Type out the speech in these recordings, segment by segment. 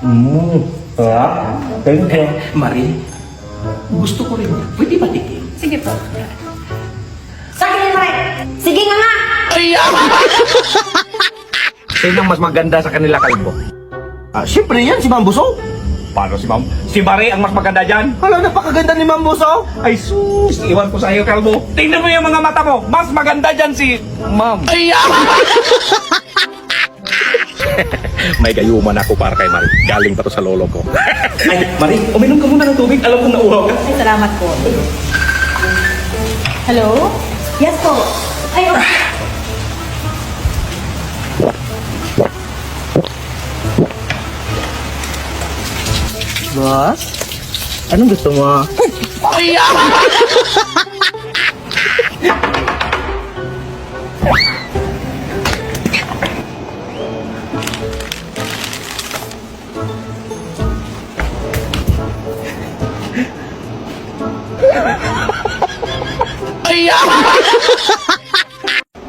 Sarap. Thank you. Marie, gusto ko rin. Pwede ba tikim? Sige po. Sa akin pa rin. Sige nga nga. Sinong mas maganda sa kanila, Kalbo? Siyempre yan, si Ma'am Buso. Paano si Ma'am? Si Marie ang mas maganda dyan? Hala, napakaganda ni Ma'am Buso. Ay sus, iwan ko sa iyo, Kalbo. Tingnan mo yung mga mata mo. Mas maganda dyan si Ma'am. May gayuman ako para kay Marie. Galing pa to sa lolo ko. Ay, Marie, uminom ka muna ng tubig. Alam kong nauhaw ka. Ay, salamat po. Hello? Yes po. Ay, okay. Boss? Anong gusto mo?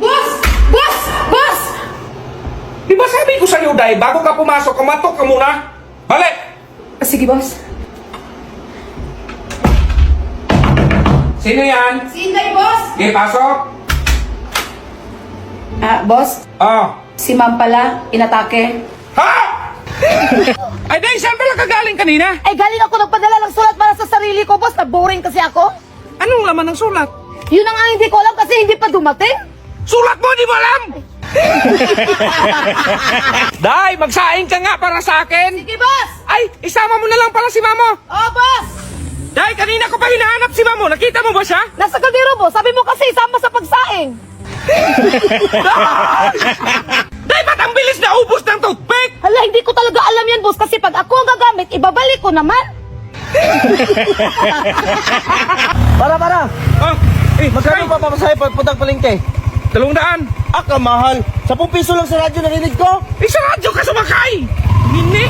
Boss! Boss! Boss! Di ba sabi ko sa'yo, Day, bago ka pumasok, kumatok ka muna? Balik! Sige, boss. Sino yan? Si Inday, boss! Di, pasok. Boss, Oh. si ma'am pala, inatake. Ha? Ay, Day, saan pala ka galing kanina? Ay, galing ako nagpadala ng sulat para sa sarili ko, boss. Na-boring kasi ako. Anong laman ng sulat? Yun ang hindi ko alam kasi hindi pa dumating. Sulat mo, di mo alam! Day, magsaing ka nga para sa akin. Sige, boss! Ay, isama mo na lang pala si Mamo. Oh, boss! Day, kanina ko pa hinahanap si Mamo. Nakita mo ba siya? Nasa kaldero, boss. Sabi mo kasi isama sa pagsaing. Day, ba't ang bilis na ubos ng toothpick? Hala, hindi ko talaga alam yan, boss. Kasi pag ako ang gagamit, ibabalik ko naman. Para. Oh, Magkano pa papasahe pagpuntang palengke? 200. Kamahal. 10 piso lang sa radyo narinig ko. Isa radyo ka sumakay! Nini!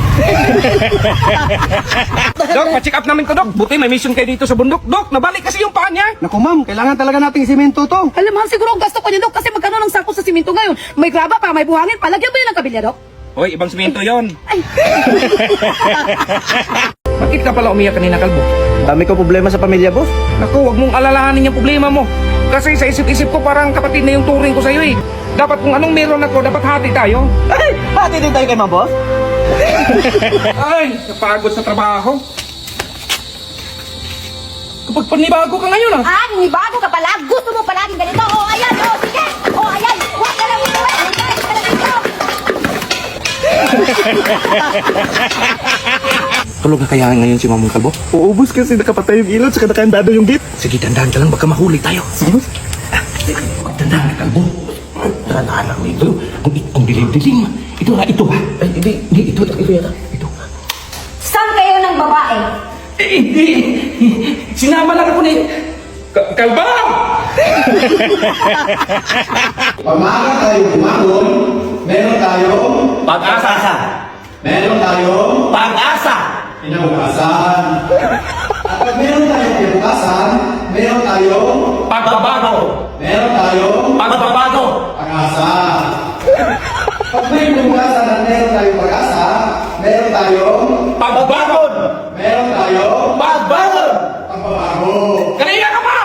Dok, pa-check up namin ko, Dok. Buti may mission kayo dito sa bundok. Dok, nabalik kasi yung paa niya. Naku ma'am, kailangan talaga nating simento to. Alam mo, siguro ang gasto ko niya, Dok. Kasi magkano ng sako sa simento ngayon? May graba pa, may buhangin pa. Lagyan mo yun ng kabilya, Dok. Hoy, ibang simento yon. Ay, Bakit ka pala umiyak kanina, Kalbo? Dami ko problema sa pamilya, boss. Naku, wag mong alalahanin yung problema mo. Kasi sa isip-isip ko parang kapatid na yung turing ko sa'yo eh. Dapat kung anong meron ako, dapat hati tayo. Ay, hati din tayo kay Ma'am Boss. Ay, napagod sa trabaho. Kapag panibago ka ngayon ah. bago ka pala. Gusto mo palaging ganito. Oh, ayan. Oh, sige. Oh, ayan. Huwag ka lang ito. Huwag ka lang ito. Tulog na kaya ngayon si Mamong Kalbo? Uubos kasi nakapatay yung ilaw at nakandado yung gate. Sige, dandahan ka lang, baka mahuli tayo. Sige, boss. Dandahan ka, Kalbo. Dandahan lang ito. Ang dilim-dilim. Ito ha, ito ha. Ay, hindi, ito yata. Ito. Saan kayo ng babae? Hindi. Sinama lang ako ni... Kalba! Pamaga tayo bumangon, meron tayong Pag-asa. meron tayong Pag-asa. kinabukasan. At pag meron tayong kinabukasan, meron tayong Pagbabago. meron tayong Pagbabago. pag-asa. Pag may kinabukasan at meron tayong pag-asa, meron tayong Pagbabago. meron tayong Pagbago. pagbabago. Kanina ka pa!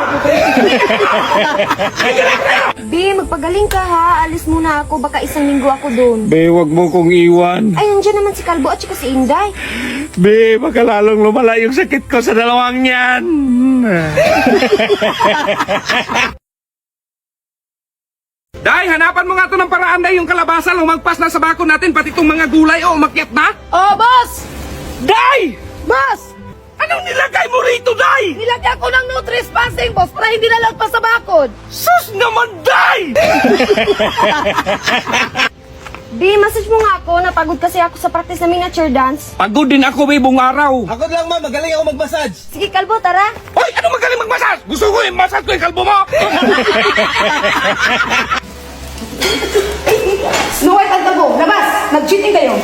Be, magpagaling ka ha. Alis muna ako. Baka isang linggo ako doon. Be, wag mo kong iwan. Ay, nandiyan naman si Kalbo at saka si Inday. Be, baka lalong lumala yung sakit ko sa dalawang yan. Day, hanapan mo nga to ng paraan, Day. Yung kalabasa, lumagpas na sa bako natin, pati itong mga gulay, umakyat na. Oh, boss! Day! Boss! Anong nilagay mo rito, Day? Nilagyan ko ng no trespassing, boss, para hindi nalagpas sa bakod. Sus naman, Day! Be, message mo nga ako. Napagod kasi ako sa practice na miniature dance. Pagod din ako, be, buong araw. Ako lang ma'am, magaling ako mag-massage. Sige, Kalbo, tara. Hoy, ano magaling magmasas? Gusto ko yung masas ko yung kalbo mo. Snow White at Kalbo, labas! Nag-cheating kayo.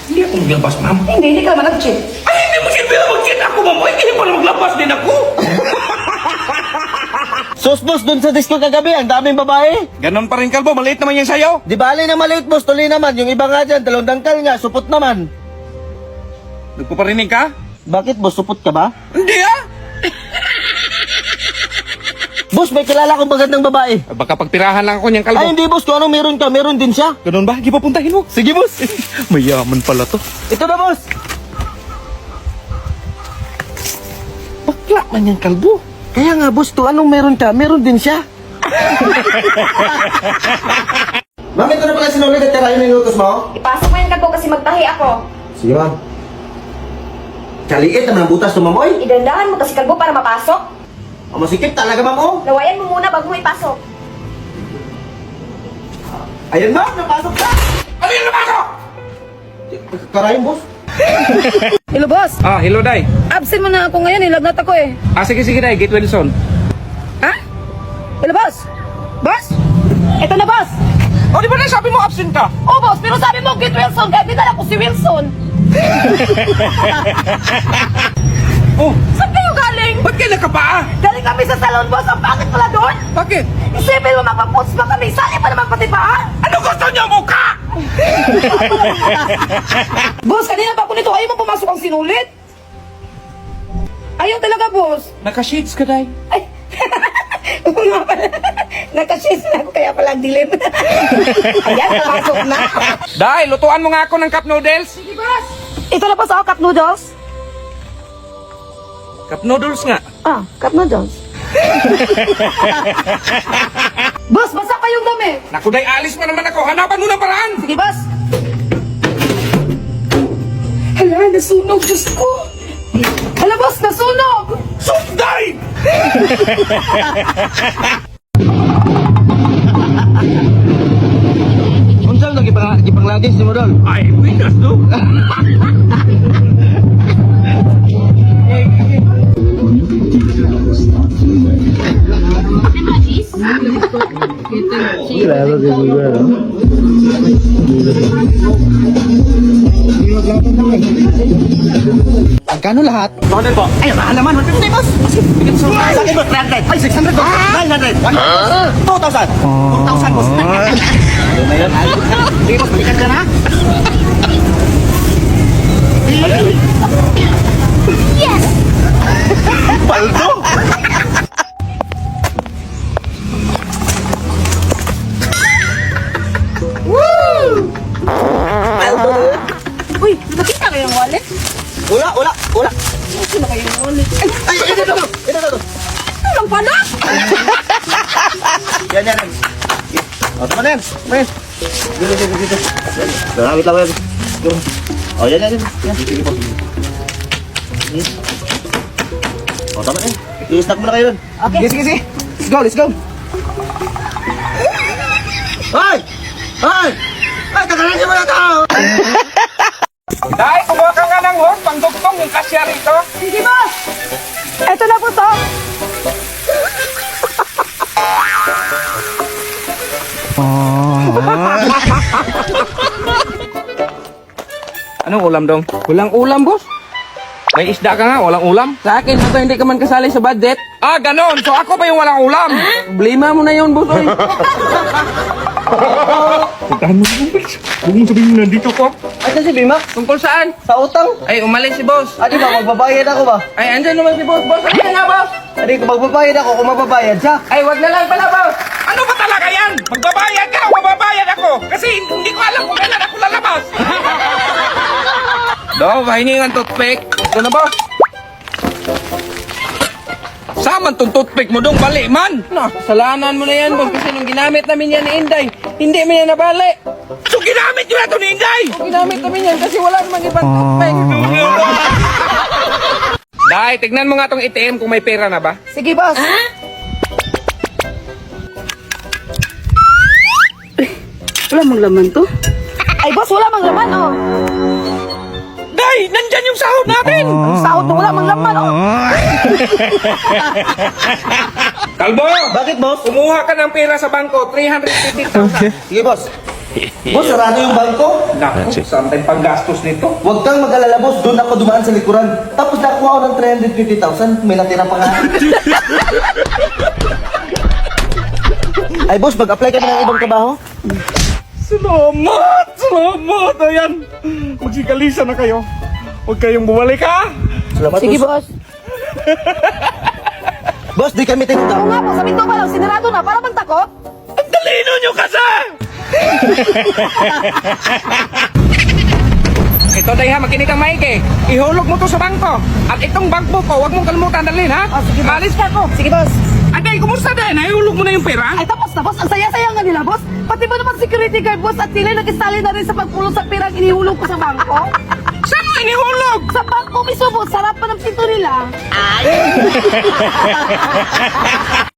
Hindi ako maglabas, ma'am. Hindi ka naman nag-cheat. Ay, hindi mo silbi na mag-cheat ako, ma'am. Ay, hindi mo na maglabas din ako. Sus, boss, dun sa disco kagabi, ang daming babae. Ganon pa rin, kalbo. Maliit naman yan sa'yo. Di bali na maliit, boss. Tuloy naman. Yung iba nga dyan, dalawang dangkal nga. Supot naman. Nagpaparinig ka? Bakit, boss? Supot ka ba? Hindi ah. Boss, may kilala kong magandang babae. Baka pagpirahan lang ako niyang kalbo. Ay, hindi, boss. Kung ano meron ka, meron din siya. Ganon ba? Di ba puntahin mo? Sige, boss. Mayaman pala to. Ito na, boss. Bakla man yung kalbo. Kaya nga, boss, to anong meron ka, meron din siya. Ma'am, ito na pala sinulit at karayo ng utos mo. Ipasok mo yung kalbo kasi magtahi ako. Sige, ma'am. Kaliit naman ang butas tumamoy. Idandahan mo kasi kalbo para mapasok. O, masikip talaga, ma'am, oh. Lawayan mo muna bago mo ipasok. Ayan, ma'am, napasok ka. Ano yung lumasok? Karayo, boss. Hello, boss. Ah, hello, Day. Absent mo na ako ngayon. Lagnat ako eh. Ah, sige, Day. Get Wilson. Ha? Hello, boss. Boss? Ito na, boss. Oh, di ba na sabi mo absent ka? Oh, boss. Pero sabi mo, get Wilson. Kaya dinala ko si Wilson. Oh, Saan kayo galing? ba't kayo nakapaa? Galing kami sa salon, boss. Ang bakit pala doon? Bakit? Isipin mo, magpapost pa kami. Sali pa naman pati paa. Ano gusto niyo mukha? Boss, kanina pa ako nito. Ayaw mo pumasok ang sinulit. Ayaw talaga, boss. Naka-shades ka, Day. Ay. Oo nga pala. Nakashis na ako kaya pala ang dilim. Ayan, pumasok na. Day, lutuan mo nga ako ng cup noodles. Sige, boss. Ito na po sa cup noodles. Cup noodles nga. Ah, cup noodles. Boss, basa pa yung dami. Naku, Day, alis pa naman ako. Hanapan mo ng paraan. Sige, boss. Hala, nasunog, Diyos ko. Hala, boss, nasunog. Day! Unsang lagi panglagis ni mo doon? Ay, winas, no? Magkano lahat? 200 po. Ay, mahal naman. 150, boss. Bigyan mo sa akin, boss. 300. Ay, 600, boss. 900. 2,000. 2,000, boss. Ano na yun? Sige, boss. Balikan ka na. Yes! Paldo! Uy, nakita kayo yung wallet? Wala. Sino kayo yung wallet? Ay, ito. Ito lang pala. Yan. O, tama na yan. Dito. Salamit lang yan. O, yan. Sige po. O, tama na yan. I-stack mo na kayo dun. Okay. Sige. Let's go. Ay! Kakalasin mo na ito! Day, kumuha ka nga ng horn. Pangdugtong yung kasya rito. Sige, boss. Ito na po to. Anong ulam dong? Walang ulam, boss. May isda ka nga, walang ulam. Sa akin, ito hindi ka man kasali sa budget. Ah, ganon. So ako pa yung walang ulam. Problema mo na yun, boss. Oy. Puntahan mo yung boss. Huwag mo sabihin na nandito ko. Ay, si Bima? Tungkol saan? Sa utang? Ay, umalis si boss. Adi ba, magbabayad ako ba? Ay, andyan naman si boss. Boss, ano nga, boss? Adi, kung magbabayad ako, kung magbabayad siya. Ay, wag na lang pala, boss. Ano ba talaga yan? Magbabayad ka o mababayad ako? Kasi hindi ko alam kung kailan ako lalabas. Do, pahingi ng toothpick. Ito na, boss. Saman tong toothpick mo dong, bali man. No, kasalanan mo na yan, boss. Kasi nung ginamit namin yan ni Inday, hindi mo yan nabali. So ginamit nyo na ito ni Inday. Ginamit namin yan kasi wala namang ibang toothpick. Day, tignan mo nga tong ATM kung may pera na ba. Sige, boss. Wala mang laman to. Ay, boss, wala mang laman, oh. Day, nandyan yung sahod natin. Ang sahod mo, wala mang laman, oh. Kalbo, Bakit, boss? kumuha ka ng pera sa bangko, 350,000. Sige, boss. Boss, sarado yung bangko. Naku, saan tayong panggastos nito? Huwag kang mag-alala, boss. Doon ako dumaan sa likuran. Tapos nakuha ko ng 350,000. May natira pa nga. Ay, boss, mag-apply ka na ng ibang trabaho? Salamat! Salamat! Ayan! Magsikalisa na kayo. Huwag kayong bumalik ha! Salamat, Sige, boss. boss. Boss, di kami tinutang. Oo nga po, sa pinto pa lang, sinarado na, para bang takot? Ang talino nyo kasi! Ito day ha, makinig kang maigi. Ihulog mo to sa bangko. At itong bangko ko, huwag mong kalimutan dalhin ha. Oh, sige, boss. Alis ka ko. Sige, boss. Aday, kumusta din? Ihulog mo na yung pera. Ay, tapos na, boss. Ang saya-saya nga nila, boss. Pati ba naman security guard, boss, at sila nag-istali na rin sa pagpulong sa pirang inihulog ko sa bangko? Saan mo inihulog? Sa bangko mismo, boss. Sarap pa ng pinto nila.